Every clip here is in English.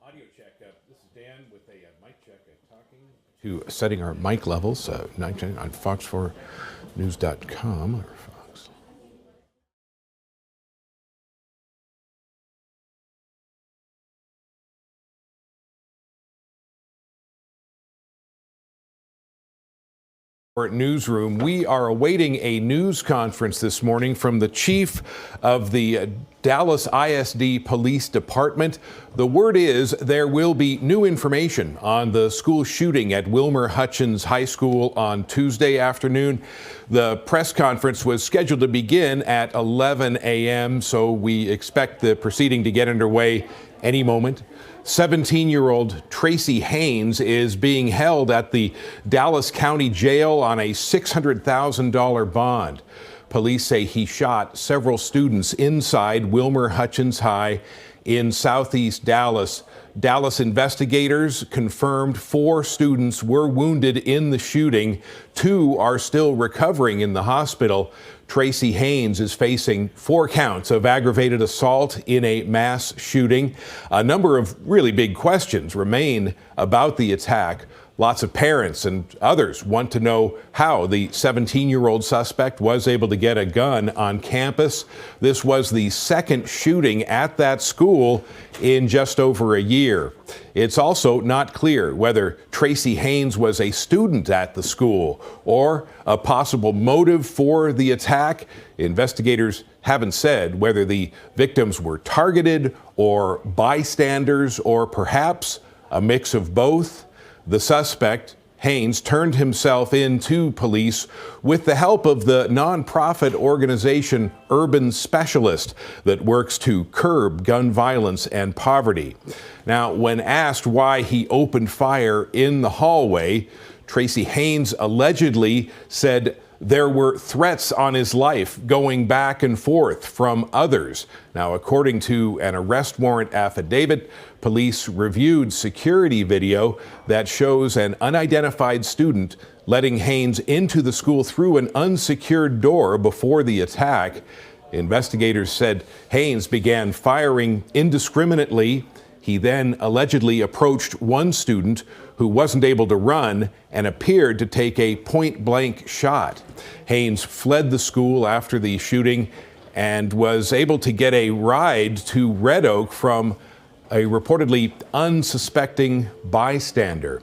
Audio check. This is Dan with a mic check. Talking to setting our mic levels. On fox4news.com. Newsroom. We are awaiting a news conference this morning from the chief of the Dallas ISD Police Department. The word is there will be new information on the school shooting at Wilmer-Hutchins High School on Tuesday afternoon. The press conference was scheduled to begin at 11 a.m., so we expect the proceeding to get underway any moment. 17-year-old Tracy Haynes is being held at the Dallas County Jail on a $600,000 bond. Police say he shot several students inside Wilmer-Hutchins High in southeast Dallas. Dallas investigators confirmed 4 students were wounded in the shooting. 2 are still recovering in the hospital. Tracy Haynes is facing 4 counts of aggravated assault in a mass shooting. A number of really big questions remain about the attack. Lots of parents and others want to know how the 17-year-old suspect was able to get a gun on campus. This was the second shooting at that school in just over a year. It's also not clear whether Tracy Haynes was a student at the school or a possible motive for the attack. Investigators haven't said whether the victims were targeted or bystanders or perhaps a mix of both. The suspect, Haynes, turned himself in to police with the help of the nonprofit organization Urban Specialist that works to curb gun violence and poverty. Now, when asked why he opened fire in the hallway, Tracy Haynes allegedly said there were threats on his life going back and forth from others. Now, according to an arrest warrant affidavit, police reviewed security video that shows an unidentified student letting Haynes into the school through an unsecured door before the attack. Investigators said Haynes began firing indiscriminately. He then allegedly approached one student who wasn't able to run and appeared to take a point-blank shot. Haynes fled the school after the shooting and was able to get a ride to Red Oak from a reportedly unsuspecting bystander.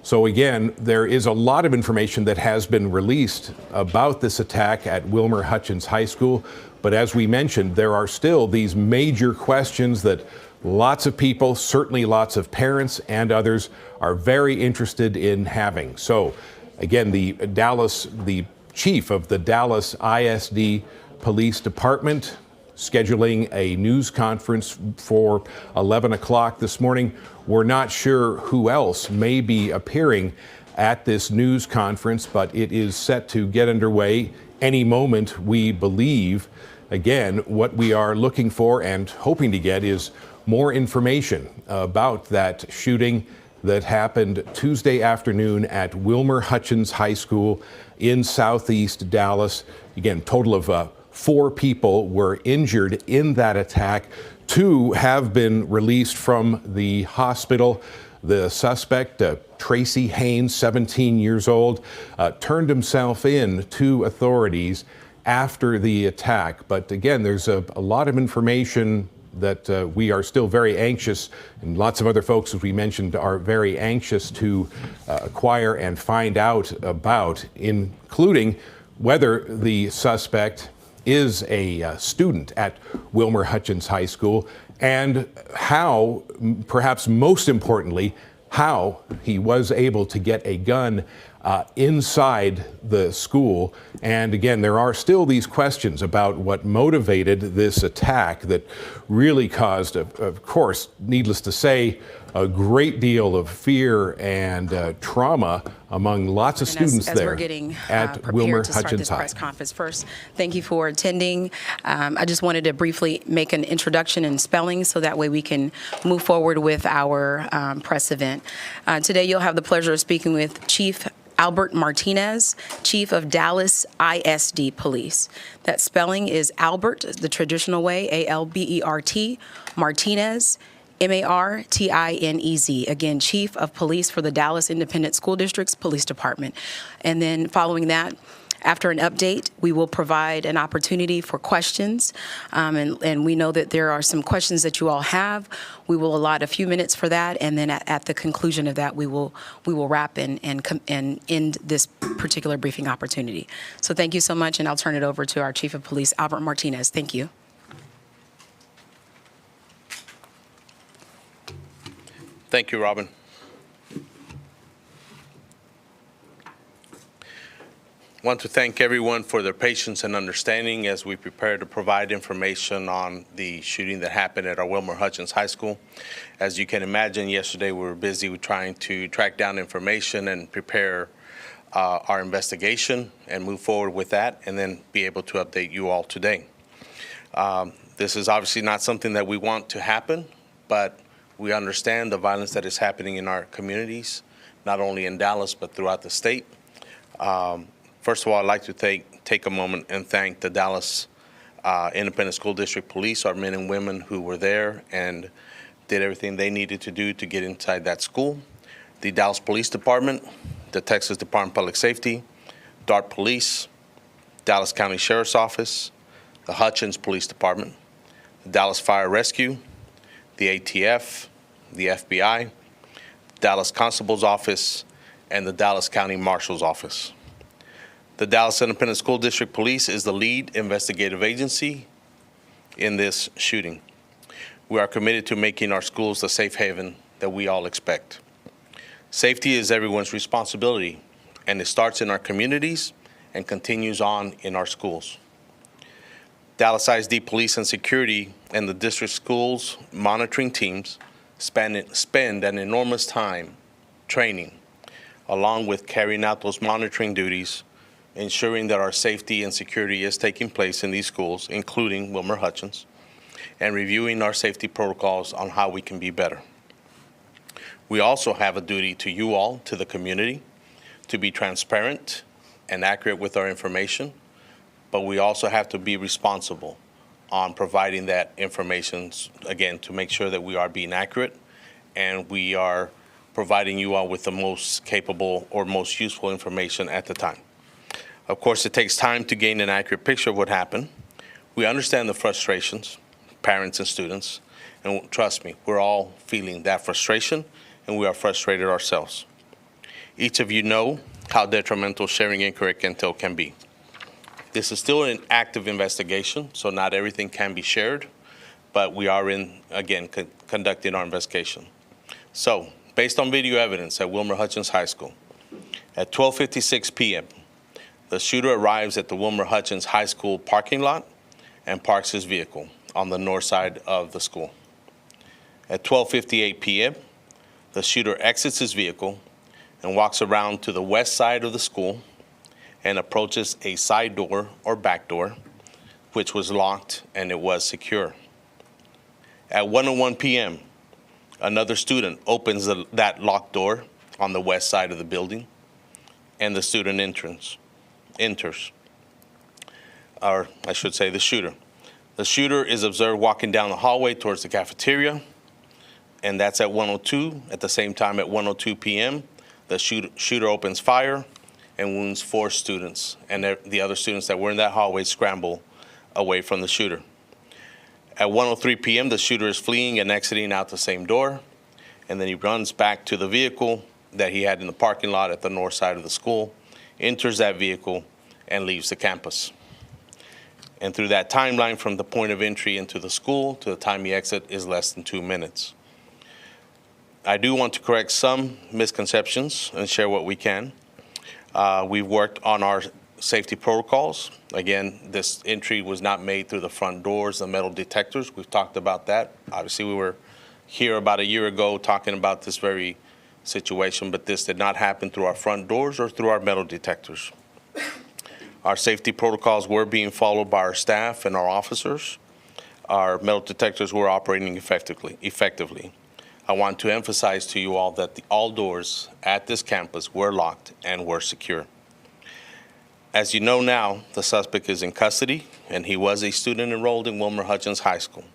So again, there is a lot of information that has been released about this attack at Wilmer-Hutchins High School. But as we mentioned, there are still these major questions that lots of people, certainly lots of parents and others, are very interested in having. So again, the chief of the Dallas ISD Police Department scheduling a news conference for 11 o'clock this morning. We're not sure who else may be appearing at this news conference, but it is set to get underway any moment, we believe. Again, what we are looking for and hoping to get is more information about that shooting that happened Tuesday afternoon at Wilmer-Hutchins High School in southeast Dallas. Again, total of 4 people were injured in that attack. 2 have been released from the hospital. The suspect, Tracy Haynes, 17 years old, turned himself in to authorities after the attack. But again, there's a lot of information that we are still very anxious, and lots of other folks, as we mentioned, are very anxious to acquire and find out about, including whether the suspect is a student at Wilmer-Hutchins High School, and how, perhaps most importantly, how he was able to get a gun inside the school. And again, there are still these questions about what motivated this attack that really caused, of course, needless to say, a great deal of fear and trauma among lots of students as there we're getting at prepared to start Wilmer-Hutchins this High. press conference. First, thank you for attending. I just wanted to briefly make an introduction in spelling so that way we can move forward with our press event. Today you'll have the pleasure of speaking with Chief Albert Martinez, Chief of Dallas ISD Police. That spelling is Albert, the traditional way, A-L-B-E-R-T, Martinez, Martinez. Again, Chief of Police for the Dallas Independent School District's Police Department. And then following that, after an update, we will provide an opportunity for questions, and we know that there are some questions that you all have. We will allot a few minutes for that, and then at the conclusion of that, we will wrap and end this particular briefing opportunity. So thank you so much, and I'll turn it over to our Chief of Police, Albert Martinez. Thank you. Thank you, Robin. I want to thank everyone for their patience and understanding as we prepare to provide information on the shooting that happened at our Wilmer-Hutchins High School. As you can imagine, yesterday we were busy with trying to track down information and prepare our investigation and move forward with that, and then be able to update you all today. This is obviously not something that we want to happen, but we understand the violence that is happening in our communities, not only in Dallas, but throughout the state. First of all, I'd like to take a moment and thank the Dallas Independent School District Police, our men and women who were there and did everything they needed to do to get inside that school. The Dallas Police Department, the Texas Department of Public Safety, DART Police, Dallas County Sheriff's Office, the Hutchins Police Department, the Dallas Fire Rescue, the ATF, the FBI, Dallas Constable's Office, and the Dallas County Marshal's Office. The Dallas Independent School District Police is the lead investigative agency in this shooting. We are committed to making our schools the safe haven that we all expect. Safety is everyone's responsibility, and it starts in our communities and continues on in our schools. Dallas ISD Police and Security and the district schools monitoring teams spend an enormous time training, along with carrying out those monitoring duties, ensuring that our safety and security is taking place in these schools, including Wilmer-Hutchins, and reviewing our safety protocols on how we can be better. We also have a duty to you all, to the community, to be transparent and accurate with our information, but we also have to be responsible on providing that information, again, to make sure that we are being accurate and we are providing you all with the most capable or most useful information at the time. Of course, it takes time to gain an accurate picture of what happened. We understand the frustrations, parents and students, and trust me, we're all feeling that frustration, and we are frustrated ourselves. Each of you know how detrimental sharing incorrect intel can be. This is still an active investigation, so not everything can be shared, but we are conducting our investigation. So, based on video evidence at Wilmer-Hutchins High School, at 12:56 p.m., the shooter arrives at the Wilmer-Hutchins High School parking lot and parks his vehicle on the north side of the school. At 12:58 p.m., the shooter exits his vehicle and walks around to the west side of the school and approaches a side door or back door, which was locked and it was secure. At 1:01 p.m., another student opens that locked door on the west side of the building, and the student enters. Or I should say the shooter. The shooter is observed walking down the hallway towards the cafeteria, and that's at 1:02. At the same time, at 1:02 p.m., the shooter opens fire and wounds 4 students, and the other students that were in that hallway scramble away from the shooter. At 1:03 p.m., the shooter is fleeing and exiting out the same door, and then he runs back to the vehicle that he had in the parking lot at the north side of the school, enters that vehicle, and leaves the campus. And through that timeline from the point of entry into the school to the time he exits is less than 2 minutes. I do want to correct some misconceptions and share what we can. We've worked on our safety protocols. Again, this entry was not made through the front doors, the metal detectors. We've talked about that. Obviously, we were here about a year ago talking about this very situation, but this did not happen through our front doors or through our metal detectors. Our safety protocols were being followed by our staff and our officers. Our metal detectors were operating effectively. I want to emphasize to you all that all doors at this campus were locked and were secure. As you know now, the suspect is in custody, and he was a student enrolled in Wilmer-Hutchins High School.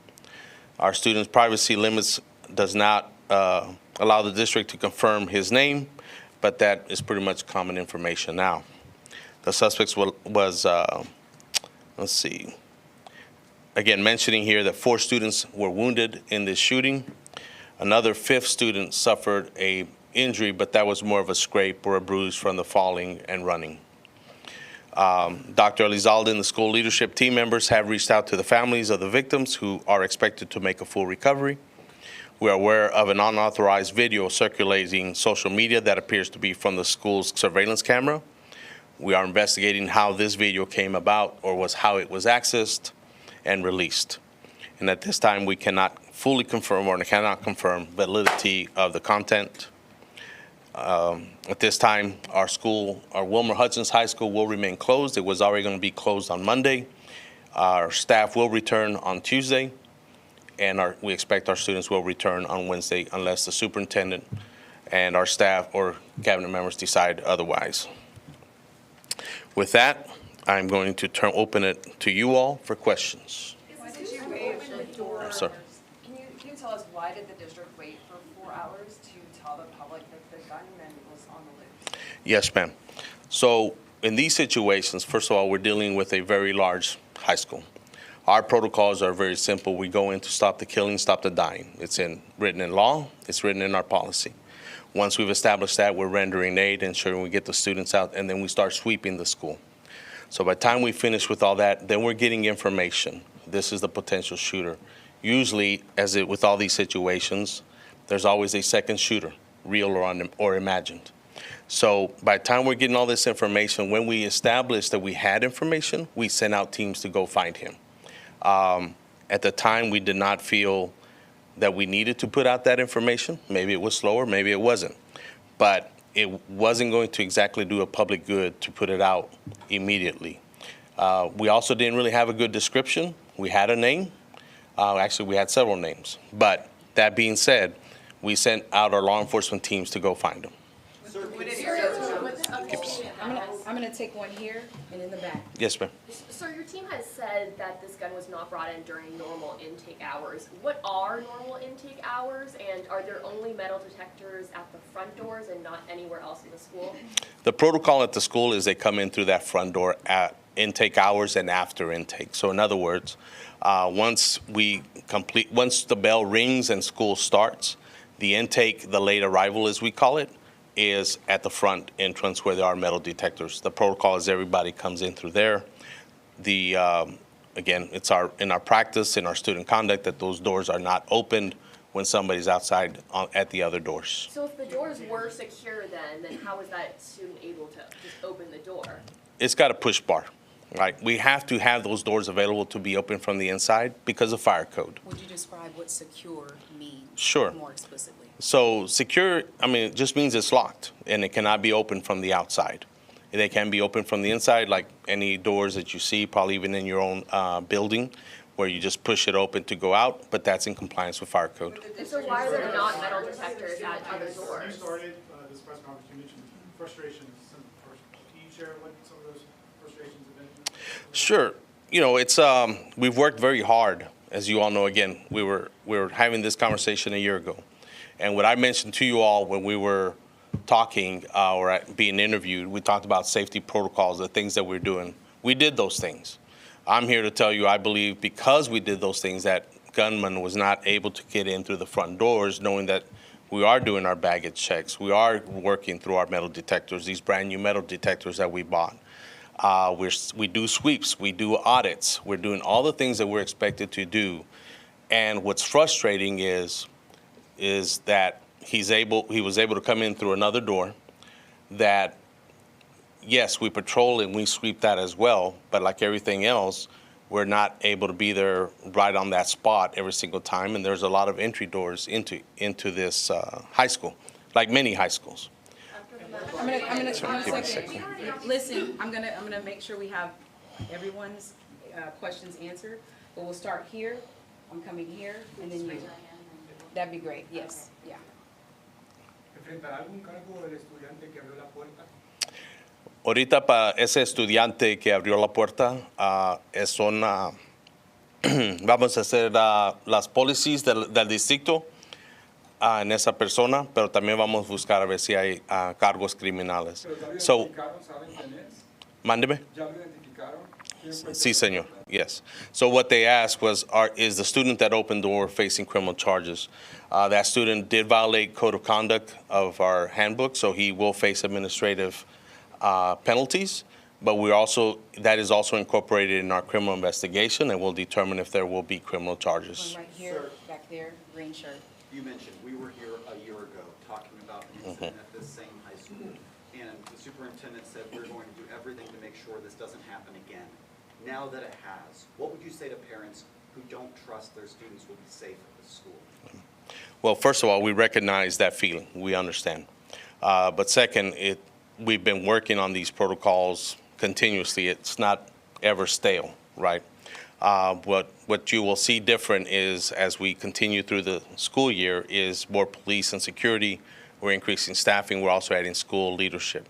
Our students' privacy limits does not allow the district to confirm his name, but that is pretty much common information now. The suspect was let's see, again, mentioning here that 4 students were wounded in this shooting. Another 5th student suffered a injury, but that was more of a scrape or a bruise from the falling and running. Dr. Elizalde and the school leadership team members have reached out to the families of the victims who are expected to make a full recovery. We are aware of an unauthorized video circulating social media that appears to be from the school's surveillance camera. We are investigating how this video came about or how it was accessed and released. And at this time, we cannot fully confirm or cannot confirm validity of the content. At this time, our Wilmer-Hutchins High School will remain closed. It was already going to be closed on Monday. Our staff will return on Tuesday, and we expect our students will return on Wednesday unless the superintendent and our staff or cabinet members decide otherwise. With that, I'm going to open it to you all for questions. Why did you wait for 4 hours? Sir. Can you tell us why did the district wait for 4 hours to tell the public that the gunman was on the loose? Yes, ma'am. So in these situations, first of all, we're dealing with a very large high school. Our protocols are very simple. We go in to stop the killing, stop the dying. It's written in law. It's written in our policy. Once we've established that, we're rendering aid, ensuring we get the students out, and then we start sweeping the school. So by the time we finish with all that, then we're getting information. This is the potential shooter. Usually, with all these situations, there's always a second shooter, real or imagined. So by the time we're getting all this information, when we established that we had information, we sent out teams to go find him. At the time, we did not feel that we needed to put out that information. Maybe it was slower, maybe it wasn't. But it wasn't going to exactly do a public good to put it out immediately. We also didn't really have a good description. We had a name. Actually, we had several names. But that being said, we sent out our law enforcement teams to go find him. I'm going to take one here and in the back. Yes, ma'am. Sir, your team has said that this gun was not brought in during normal intake hours. What are normal intake hours, and are there only metal detectors at the front doors and not anywhere else in the school? The protocol at the school is they come in through that front door at intake hours and after intake. So in other words, once the bell rings and school starts, the intake, the late arrival as we call it, is at the front entrance where there are metal detectors. The protocol is everybody comes in through there. Again, it's in our practice, in our student conduct, that those doors are not opened when somebody's outside at the other doors. So if the doors were secure then how was that student able to just open the door? It's got a push bar, right? We have to have those doors available to be open from the inside because of fire code. Would you describe what secure means Sure. more explicitly? So secure, it just means it's locked and it cannot be opened from the outside. They can be opened from the inside, like any doors that you see, probably even in your own building, where you just push it open to go out, but that's in compliance with fire code. So why are there not metal detectors at other You doors? started this press conference, you mentioned frustrations. Can you share what some of those frustrations have been? Sure. We've worked very hard. As you all know, again, we were having this conversation a year ago. And what I mentioned to you all when we were talking or being interviewed, we talked about safety protocols, the things that we're doing. We did those things. I'm here to tell you, I believe because we did those things, that gunman was not able to get in through the front doors, knowing that we are doing our baggage checks. We are working through our metal detectors, these brand new metal detectors that we bought. We do sweeps, we do audits. We're doing all the things that we're expected to do. And what's frustrating is that he was able to come in through another door that, yes, we patrol and we sweep that as well, but like everything else, we're not able to be there right on that spot every single time, and there's a lot of entry doors into this high school, like many high schools. I'm gonna listen. I'm gonna make sure we have everyone's questions answered. But we'll start here. I'm coming here, and then you. That'd be great. Yes. Yeah. Ahorita para ese estudiante que abrió la puerta, vamos a hacer las policies del distrito. en esa persona, pero también vamos a buscar a ver si hay cargos criminales. Pero ya lo So, identificaron, ¿saben quién es? mándeme. ¿Ya lo identificaron? ¿Quién fue? Sí, señor. Yes. So what they asked was, is the student that opened the door facing criminal charges? That student did violate code of conduct of our handbook, so he will face administrative penalties. But that is also incorporated in our criminal investigation, and we'll determine if there will be criminal charges. Right here, back there, green shirt. You mentioned we were here a year ago talking about an incident at this same high school, and the superintendent said we're going to do everything to make sure this doesn't happen again. Now that it has, what would you say to parents who don't trust their students will be safe at this school? Well, first of all, we recognize that feeling. We understand. But second, we've been working on these protocols continuously. It's not ever stale, right? What you will see different is as we continue through the school year is more police and security. We're increasing staffing. We're also adding school leadership.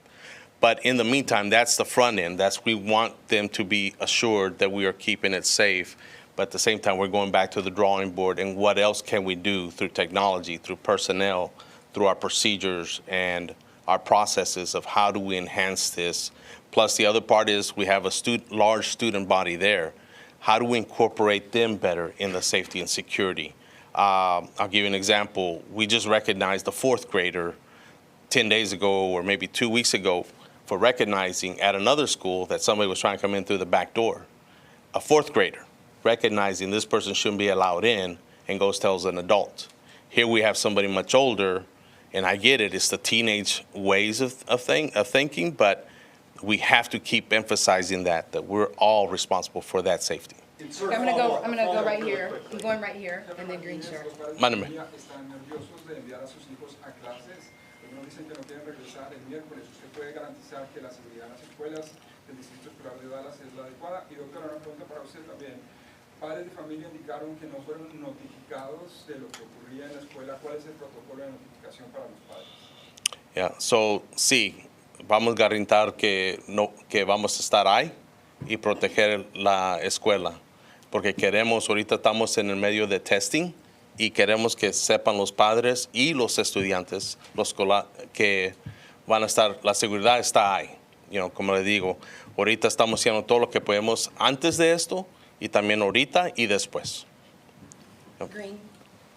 But in the meantime, that's the front end. We want them to be assured that we are keeping it safe. But at the same time, we're going back to the drawing board and what else can we do through technology, through personnel, through our procedures and our processes of how do we enhance this. Plus, the other part is we have a large student body there. How do we incorporate them better in the safety and security? I'll give you an example. We just recognized the fourth grader 10 days ago or maybe 2 weeks ago for recognizing at another school that somebody was trying to come in through the back door. A fourth grader recognizing this person shouldn't be allowed in and goes tells an adult. Here we have somebody much older, and I get it, it's the teenage ways of thinking, but we have to keep emphasizing that we're all responsible for that safety. I'm gonna go right here. I'm going right here, and then green shirt. Mándeme. Están nerviosos de enviar a sus hijos a clases. Algunos dicen que no quieren regresar el miércoles. ¿Usted puede garantizar que la seguridad en las escuelas del Distrito Escolar de Dallas es la adecuada? Y doctora, una pregunta para usted también. Padres de familia indicaron que no fueron notificados de lo que ocurría en la escuela. ¿Cuál es el protocolo de notificación para los padres? Yeah, so sí, vamos a garantir que vamos a estar ahí y proteger la escuela. Porque ahorita estamos en el medio de testing y queremos que sepan los padres y los estudiantes que van a estar, la seguridad está ahí. Como le digo, ahorita estamos haciendo todo lo que podemos antes de esto y también ahorita y después. Green.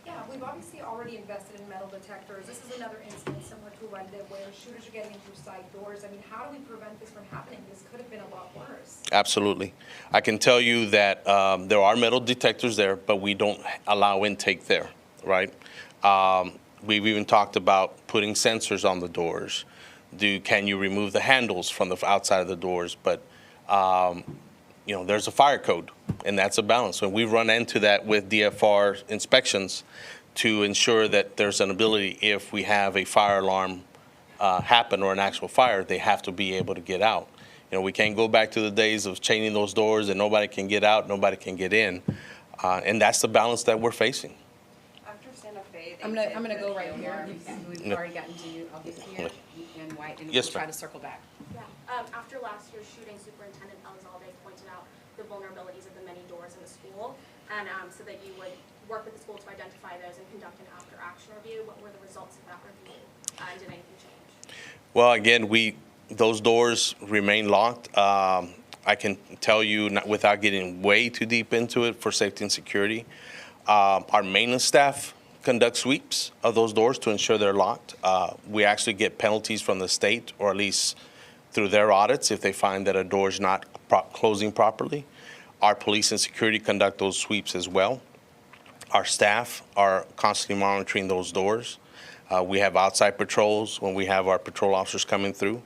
Yeah, we've obviously already invested in metal detectors. This is another instance similar to one where shooters are getting in through side doors. I mean, how do we prevent this from happening? This could have been a lot worse. Absolutely. I can tell you that there are metal detectors there, but we don't allow intake there, right? We've even talked about putting sensors on the doors. Can you remove the handles from the outside of the doors? But there's a fire code, and that's a balance. And we run into that with DFR inspections to ensure that there's an ability, if we have a fire alarm happen or an actual fire, they have to be able to get out. We can't go back to the days of chaining those doors and nobody can get out, nobody can get in. And that's the balance that we're facing. After Santa Fe, I'm gonna go right here. We've already gotten to you. I'll get here and white, and we'll Yes, try ma'am. to circle back. Yeah, after last year's shooting, Superintendent Elizalde pointed out the vulnerabilities of the many doors in the school, and so that you would work with the school to identify those and conduct an after-action review. What were the results of that review? And did anything change? Well, again, those doors remain locked. I can tell you, without getting way too deep into it for safety and security, our maintenance staff conduct sweeps of those doors to ensure they're locked. We actually get penalties from the state, or at least through their audits, if they find that a door is not closing properly. Our police and security conduct those sweeps as well. Our staff are constantly monitoring those doors. We have outside patrols when we have our patrol officers coming through.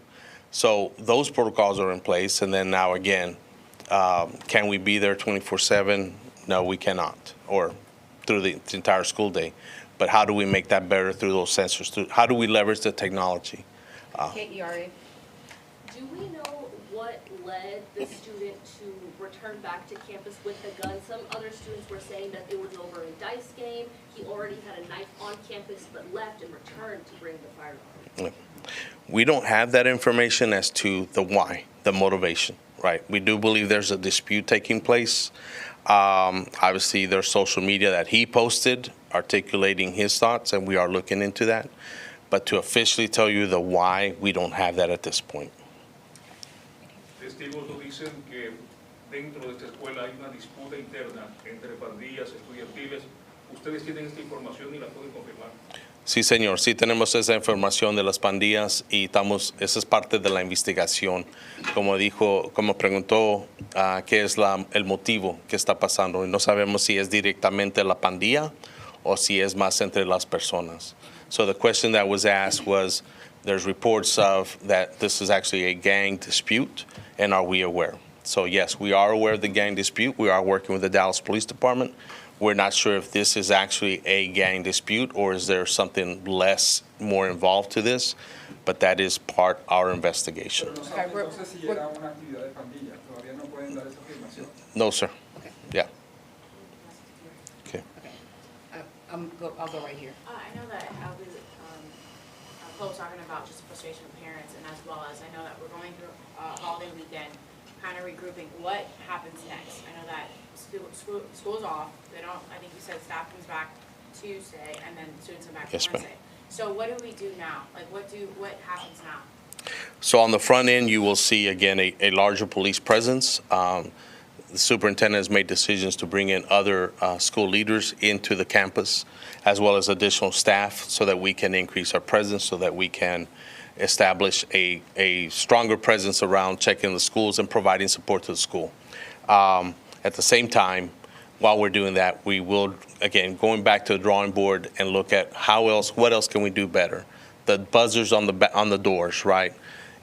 So those protocols are in place. And then now again, can we be there 24/7? No, we cannot, or through the entire school day. But how do we make that better through those sensors? How do we leverage the technology? KERA. Do we know what led the student to return back to campus with the gun? Some other students were saying that it was over a dice game. He already had a knife on campus, but left and returned to bring the firearm. We don't have that information as to the why, the motivation, right? We do believe there's a dispute taking place. Obviously, there's social media that he posted articulating his thoughts, and we are looking into that. But to officially tell you the why, we don't have that at this point. Testigos nos dicen que dentro de esta escuela hay una disputa interna entre pandillas estudiantiles. ¿Ustedes tienen esta información y la pueden confirmar? Sí, señor, sí tenemos esa información de las pandillas y esa es parte de la investigación. Como preguntó, qué es el motivo que está pasando. Y no sabemos si es directamente la pandilla o si es más entre las personas. So the question that was asked was, there's reports of that this is actually a gang dispute, and are we aware? So yes, we are aware of the gang dispute. We are working with the Dallas Police Department. We're not sure if this is actually a gang dispute or is there something more involved to this, but that is part of our investigation. Pero no saben entonces si era una actividad de pandilla. Todavía no pueden dar esa afirmación. No, sir. Okay. Yeah. Okay. I'll go right here. I know that Chloe was talking about just the frustration of parents, and as well as I know that we're going through a holiday weekend, kind of regrouping. What happens next? I know that school's off. They don't. I think you said staff comes back Tuesday, and then students come back Yes, ma'am. Wednesday. So what do we do now? Like what happens now? So on the front end, you will see, again, a larger police presence. The superintendent has made decisions to bring in other school leaders into the campus, as well as additional staff, so that we can increase our presence, so that we can establish a stronger presence around checking the schools and providing support to the school. At the same time, while we're doing that, we will, again, going back to the drawing board and look at what else can we do better? The buzzers on the doors, right?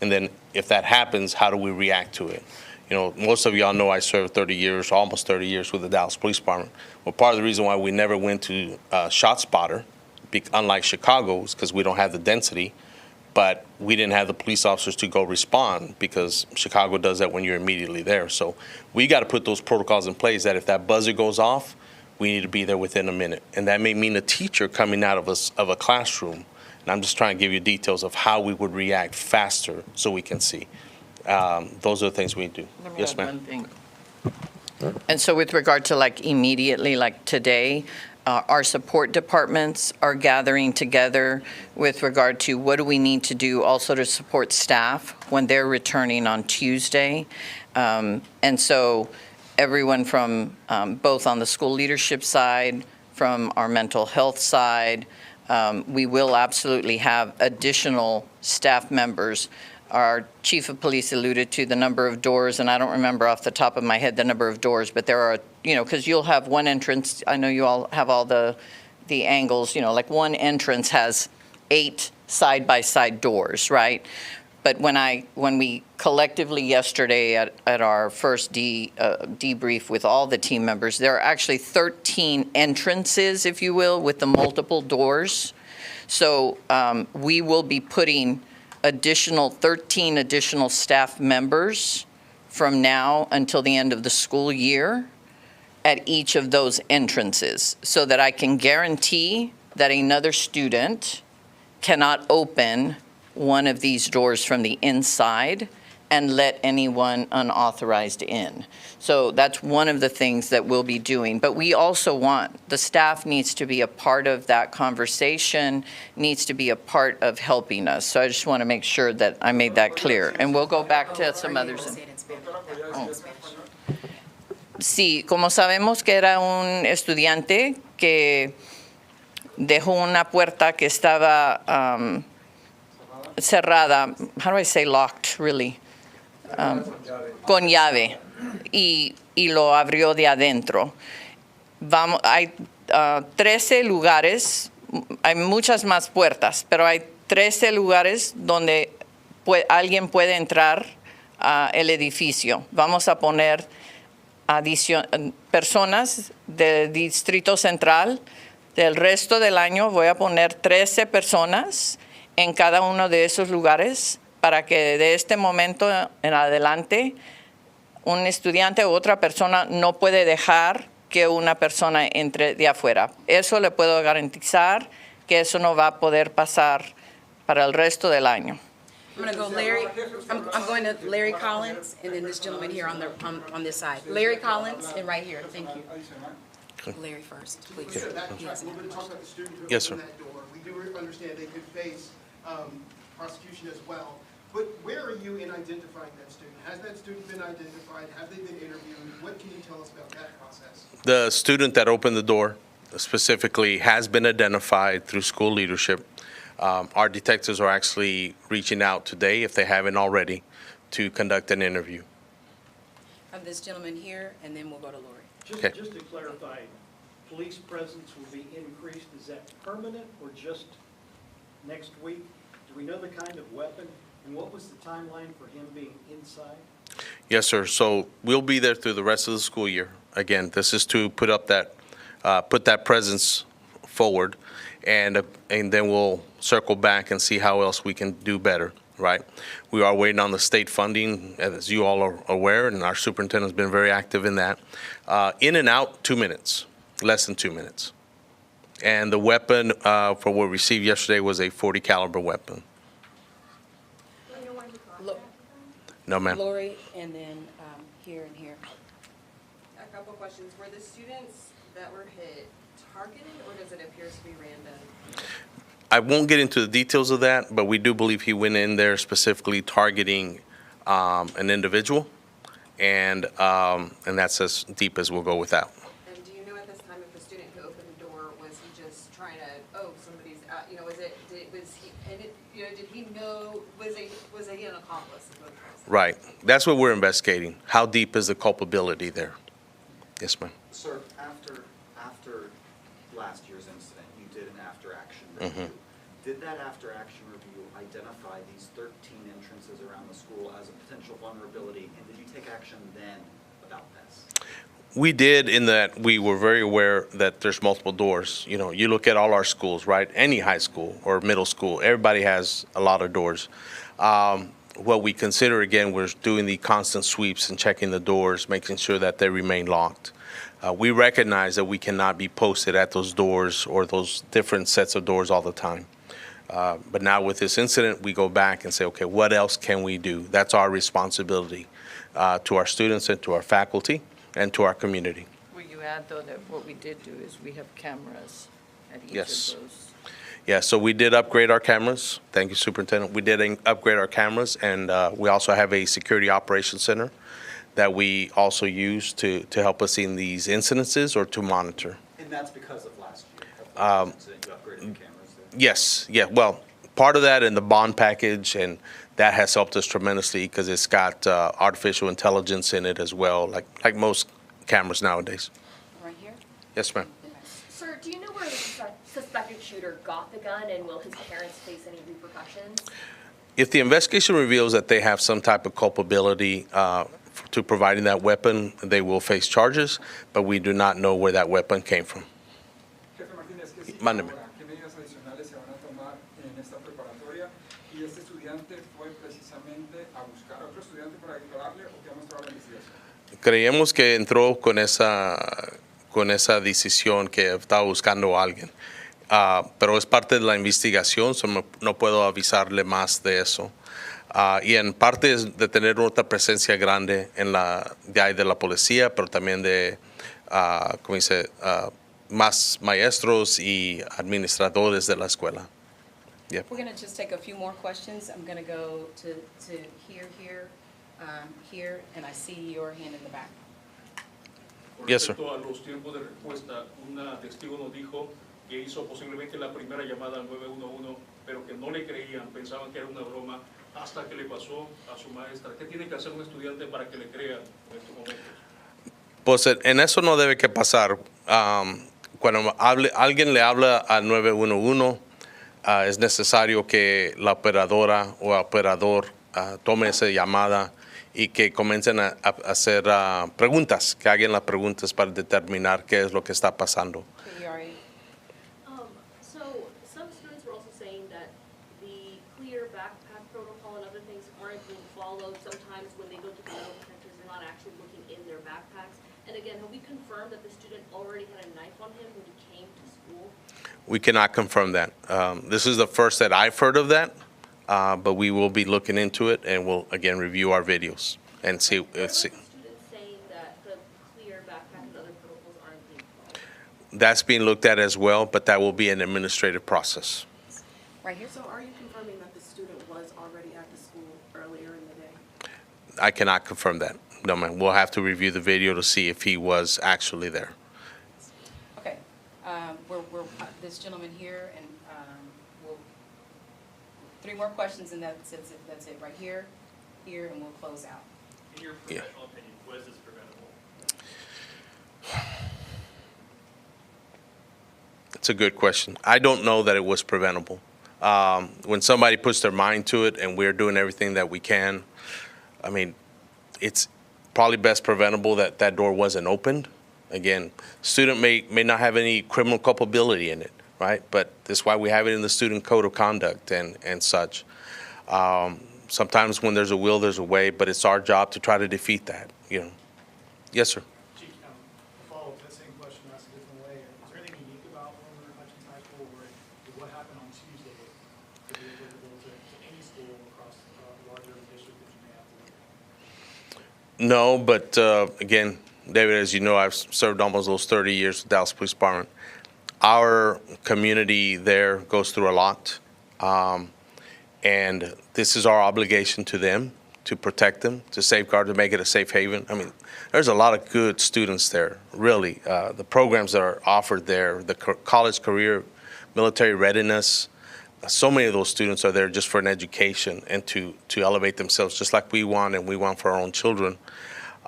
And then if that happens, how do we react to it? You know, most of y'all know I served 30 years, almost 30 years with the Dallas Police Department. Well, part of the reason why we never went to ShotSpotter, unlike Chicago, is because we don't have the density, but we didn't have the police officers to go respond because Chicago does that when you're immediately there. So we got to put those protocols in place that if that buzzer goes off, we need to be there within a minute. And that may mean a teacher coming out of a classroom. And I'm just trying to give you details of how we would react faster so we can see. Those are the things we do. Yes, ma'am. One thing. And so with regard to like immediately, like today, our support departments are gathering together with regard to what do we need to do also to support staff when they're returning on Tuesday. And so everyone from both on the school leadership side, from our mental health side, we will absolutely have additional staff members. Our chief of police alluded to the number of doors, and I don't remember off the top of my head the number of doors, but there are, you know, because you'll have one entrance. I know you all have all the angles, you know, like one entrance has 8 side-by-side doors, right? But when we collectively yesterday at our first debrief with all the team members, there are actually 13 entrances, if you will, with the multiple doors. So we will be putting 13 additional staff members from now until the end of the school year at each of those entrances, so that I can guarantee that another student cannot open one of these doors from the inside and let anyone unauthorized in. So that's one of the things that we'll be doing. But we also want, the staff needs to be a part of that conversation, needs to be a part of helping us. So I just want to make sure that I made that clear. And we'll go back to some others. Sí, como sabemos que era un estudiante que dejó una puerta que estaba cerrada, how do I say locked, really? Con llave, y lo abrió de adentro. Hay 13 lugares, hay muchas más puertas, pero hay 13 lugares donde alguien puede entrar al edificio. Vamos a poner personas del Distrito Central. Del resto del año voy a poner 13 personas en cada uno de esos lugares para que de este momento en adelante un estudiante u otra persona no puede dejar que una persona entre de afuera. Eso le puedo garantizar que eso no va a poder pasar para el resto del año. I'm going to go Larry. I'm going to Larry Collins, and then this gentleman here on this side. Larry Collins, and right here. Thank you. Larry first, please. Let's step back and talk a little bit, talk about the student who Yes, opened sir. that door. We do understand they could face prosecution as well. But where are you in identifying that student? Has that student been identified? Have they been interviewed? What can you tell us about that process? The student that opened the door specifically has been identified through school leadership. Our detectives are actually reaching out today, if they haven't already, to conduct an interview. I have this gentleman here, and then we'll go to Lori. Okay. Just to clarify, police presence will be increased, is that permanent or just next week? Do we know the kind of weapon, and what was the timeline for him being inside? Yes, sir. So we'll be there through the rest of the school year. Again, this is to put that presence forward, and then we'll circle back and see how else we can do better, right? We are waiting on the state funding, as you all are aware, and our superintendent's been very active in that. In and out, 2 minutes, less than 2 minutes. And the weapon for what we received yesterday was a .40 caliber weapon. Lo- No, ma'am. Lori, and then here and here. A couple questions. Were the students that were hit targeted, or does it appear to be random? I won't get into the details of that, but we do believe he went in there specifically targeting an individual, and that's as deep as we'll go with that. And do you know at this time if the student who opened the door, was he just trying to, oh, somebody's out, did he know, was he an accomplice? Right. That's what we're investigating. How deep is the culpability there? Yes, ma'am. Sir, after last year's incident, you did an after-action review. Did that after-action review identify these 13 entrances around the school as a potential vulnerability, and did you take action then about this? We did, in that we were very aware that there's multiple doors. You know, you look at all our schools, right? Any high school or middle school, everybody has a lot of doors. What we consider, again, was doing the constant sweeps and checking the doors, making sure that they remain locked. We recognize that we cannot be posted at those doors or those different sets of doors all the time. But now with this incident, we go back and say, okay, what else can we do? That's our responsibility to our students and to our faculty and to our community. Will you add, though, that what we did do is we have cameras at each Yes. of those? Yeah, so we did upgrade our cameras. Thank you, Superintendent. We did upgrade our cameras, and we also have a security operations center that we also use to help us in these incidences or to monitor. And that's because of last year, of the last incident, you upgraded the cameras there? Yes, yeah, well, part of that in the bond package, and that has helped us tremendously because it's got artificial intelligence in it as well, like most cameras nowadays. Right here? Yes, ma'am. Sir, do you know where the suspected shooter got the gun, and will his parents face any repercussions? If the investigation reveals that they have some type of culpability to providing that weapon, they will face charges, but we do not know where that weapon came from. Jefe Martínez, ¿qué sigue Mándeme. ahora? ¿Qué medidas adicionales se van a tomar en esta preparatoria? ¿Y este estudiante fue precisamente a buscar a otro estudiante para declararle o qué ha mostrado la investigación? Creemos que entró con esa decisión que estaba buscando a alguien. Pero es parte de la investigación, so no puedo avisarle más de eso. Y en parte es de tener otra presencia grande de la policía, pero también de, como dice, más maestros y administradores de la escuela. Yep. We're going to just take a few more questions. I'm going to go to here, and I see your hand in the back. Yes, sir. Respecto a los tiempos de respuesta, una testigo nos dijo que hizo posiblemente la primera llamada al 911, pero que no le creían, pensaban que era una broma, hasta que le pasó a su maestra. ¿Qué tiene que hacer un estudiante para que le crea en estos momentos? Pues en eso no debe que pasar. Cuando alguien le habla al 911, es necesario que la operadora o operador tome esa llamada y que comiencen a hacer preguntas, que hagan las preguntas para determinar qué es lo que está pasando. So some students were also saying that the clear backpack protocol and other things aren't being followed. Sometimes when they go to the metal detectors, they're not actually looking in their backpacks. And again, have we confirmed that the student already had a knife on him when he came to school? We cannot confirm that. This is the first that I've heard of that, but we will be looking into it, and we'll, again, review our videos and see. What about the students saying that the clear backpack and other protocols aren't being followed? that's being looked at as well, but that will be an administrative process. Right here. So are you confirming that the student was already at the school earlier in the day? I cannot confirm that. No, ma'am. We'll have to review the video to see if he was actually there. Okay, we're this gentleman here, and we'll, 3 more questions, and that's it right here, and we'll close out. In your professional opinion, was this preventable? It's a good question. I don't know that it was preventable. When somebody puts their mind to it and we're doing everything that we can, I mean, it's probably best preventable that that door wasn't opened. Again, student may not have any criminal culpability in it, right? But that's why we have it in the student code of conduct and such. Sometimes when there's a will, there's a way, but it's our job to try to defeat that, you know. Yes, sir. Chief, follow up that same question, asked a different way. Is there anything unique about Wilmer-Hutchins High School where what happened on Tuesday could be applicable to any school across a larger district that you may have to look at? No, but again, David, as you know, I've served almost those 30 years with Dallas Police Department. Our community there goes through a lot, and this is our obligation to them, to protect them, to safeguard, to make it a safe haven. I mean, there's a lot of good students there, really. The programs that are offered there, the college career, military readiness, so many of those students are there just for an education and to elevate themselves, just like we want, and we want for our own children.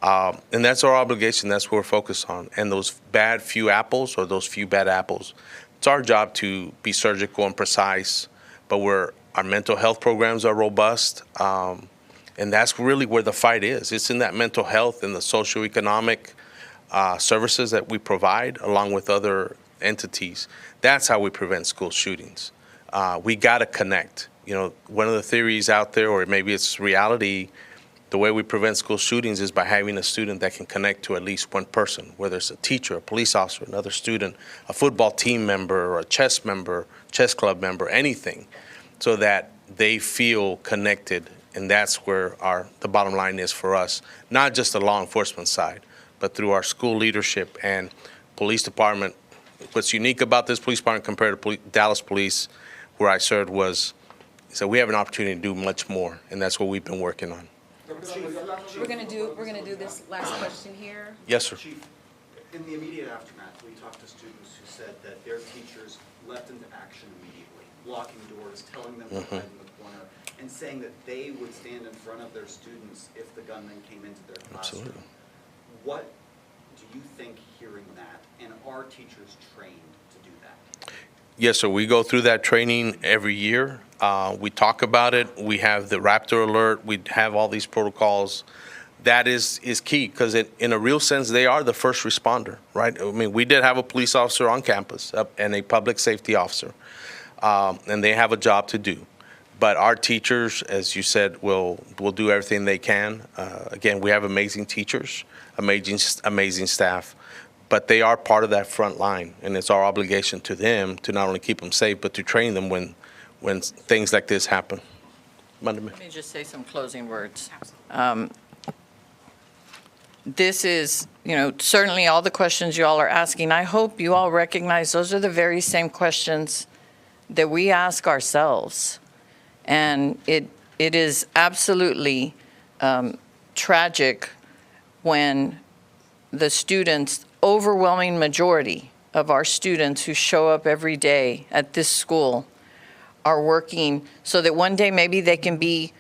And that's our obligation. That's what we're focused on. And those bad few apples, or those few bad apples, it's our job to be surgical and precise, but our mental health programs are robust. And that's really where the fight is. It's in that mental health and the socioeconomic services that we provide, along with other entities. That's how we prevent school shootings. We got to connect. You know, one of the theories out there, or maybe it's reality, the way we prevent school shootings is by having a student that can connect to at least one person, whether it's a teacher, a police officer, another student, a football team member, or a chess club member, anything, so that they feel connected. And that's where the bottom line is for us, not just the law enforcement side, but through our school leadership and police department. What's unique about this police department compared to Dallas Police, where I served, was so we have an opportunity to do much more, and that's what we've been working on. We're gonna do this last question here. Yes, sir. Chief, in the immediate aftermath, we talked to students who said that their teachers leapt into action immediately, locking doors, telling them to hide in the corner, and saying that they would stand in front of their students if the gunman came into their classroom. Absolutely. What do you think hearing that, and are teachers trained to do that? Yes, sir. We go through that training every year. We talk about it. We have the Raptor alert. We have all these protocols. That is key, because in a real sense, they are the first responder, right? I mean, we did have a police officer on campus and a public safety officer, and they have a job to do. But our teachers, as you said, will do everything they can. Again, we have amazing teachers, amazing staff, but they are part of that front line, and it's our obligation to them to not only keep them safe, but to train them when things like this happen. Let me just say some closing words. This is, certainly all the questions you all are asking. I hope you all recognize those are the very same questions that we ask ourselves. And it is absolutely tragic when the students, overwhelming majority of our students who show up every day at this school, are working so that one day maybe they can be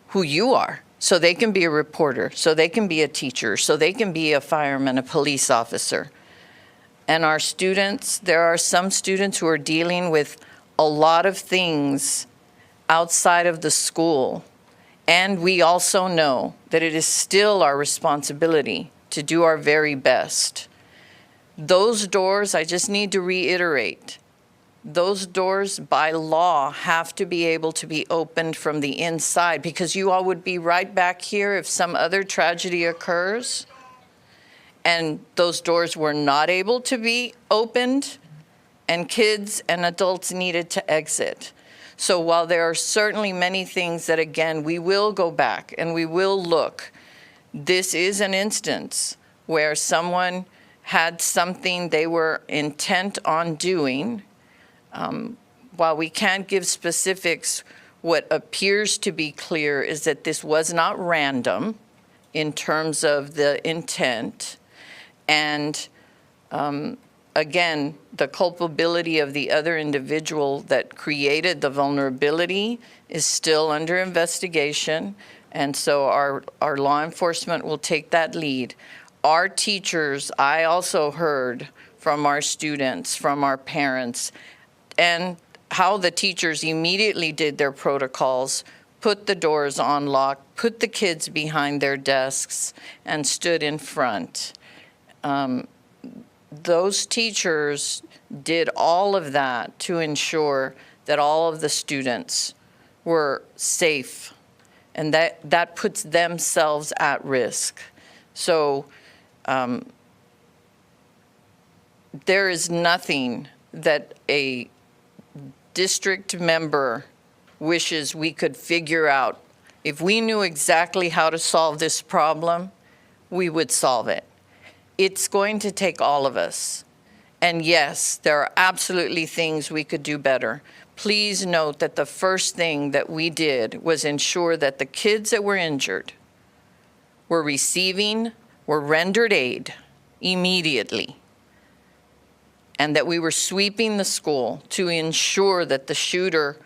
who you are. So they can be a reporter, so they can be a teacher, so they can be a fireman, a police officer. And our students, there are some students who are dealing with a lot of things outside of the school. And we also know that it is still our responsibility to do our very best. Those doors, I just need to reiterate, those doors by law have to be able to be opened from the inside, because you all would be right back here if some other tragedy occurs and those doors were not able to be opened and kids and adults needed to exit. So while there are certainly many things that, again, we will go back and we will look, this is an instance where someone had something they were intent on doing. While we can't give specifics, what appears to be clear is that this was not random in terms of the intent. And again, the culpability of the other individual that created the vulnerability is still under investigation. And so our law enforcement will take that lead. Our teachers, I also heard from our students, from our parents, and how the teachers immediately did their protocols, put the doors on lock, put the kids behind their desks, and stood in front. Those teachers did all of that to ensure that all of the students were safe, and that puts themselves at risk. So there is nothing that a district member wishes we could figure out. If we knew exactly how to solve this problem, we would solve it. It's going to take all of us. And yes, there are absolutely things we could do better. Please note that the first thing that we did was ensure that the kids that were injured were rendered aid immediately, and that we were sweeping the school to ensure that the shooter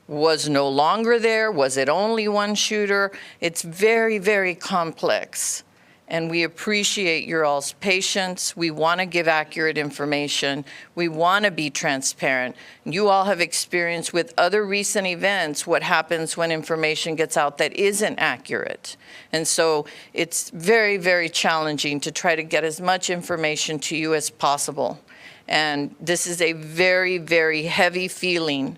was no longer there. Was it only one shooter? It's very, very complex. And we appreciate your all's patience. We want to give accurate information. We want to be transparent. You all have experienced with other recent events what happens when information gets out that isn't accurate. And so it's very, very challenging to try to get as much information to you as possible. And this is a very, very heavy feeling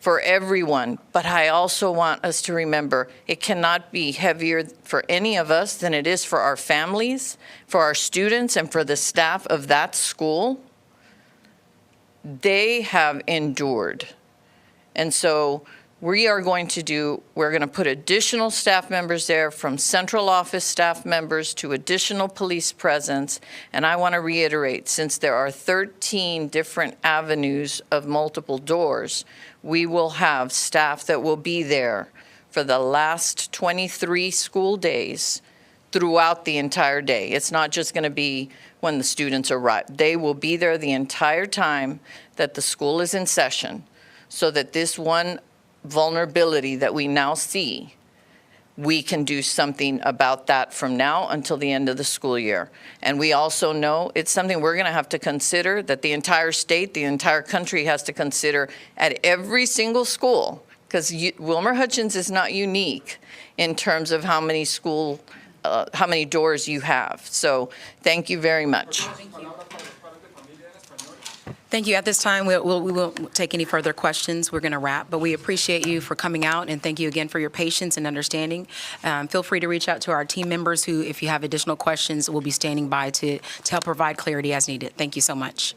for everyone, but I also want us to remember it cannot be heavier for any of us than it is for our families, for our students, and for the staff of that school. They have endured. And so we're going to put additional staff members there, from central office staff members to additional police presence. And I want to reiterate, since there are 13 different avenues of multiple doors, we will have staff that will be there for the last 23 school days throughout the entire day. It's not just going to be when the students arrive. They will be there the entire time that the school is in session, so that this one vulnerability that we now see, we can do something about that from now until the end of the school year. And we also know it's something we're going to have to consider, that the entire state, the entire country has to consider at every single school, because Wilmer-Hutchins is not unique in terms of how many doors you have. So thank you very much. Thank you. At this time, we won't take any further questions. We're going to wrap, but we appreciate you for coming out, and thank you again for your patience and understanding. Feel free to reach out to our team members who, if you have additional questions, will be standing by to help provide clarity as needed. Thank you so much.